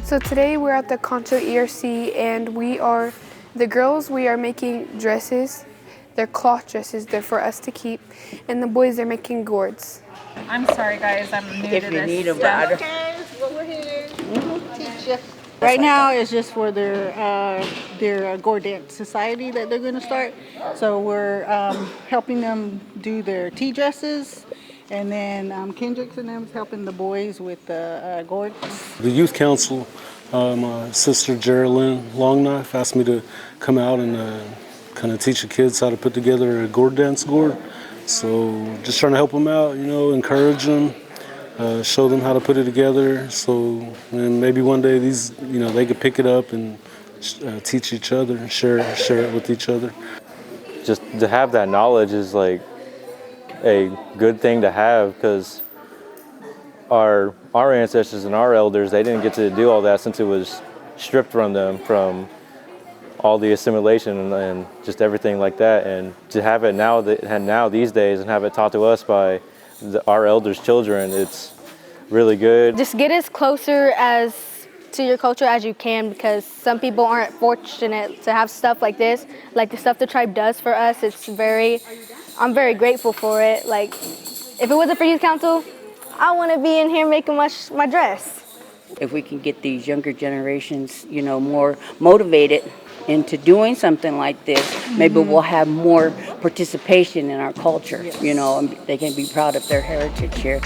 So today we're at the Concho ERC and the girls, we are making dresses. They're cloth dresses, they're for us to keep. And the boys, they're making gourds. I'm sorry guys, I'm new to this. If you need a stuff. ride. Well, we're here. Teach you. Right now, it's just for their gourd dance society that they're going to start. So we're helping them do their tea dresses, and then Kendrick's and them is helping the boys with the gourds. The youth council, my sister Geraldine Longknife asked me to come out and kind of teach the kids how to put together a gourd dance gourd. So just trying to help them out, encourage them. Show them how to put it together, so and maybe one day they could pick it up and teach each other and share it with each other. Just to have that knowledge is like a good thing to have, because our ancestors and our elders, they didn't get to do all that since it was stripped from them, from all the assimilation and just everything like that. And to have it now these days and have it taught to us by our elders' children, it's really good. Just get as closer to your culture as you can, because some people aren't fortunate to have stuff like this, like the stuff the tribe does for us. I'm very grateful for it. Like, if it wasn't for youth council, I want to be in here making my dress. If we can get these younger generations, more motivated into doing something like this, maybe we'll have more participation in our culture, and they can be proud of their heritage here.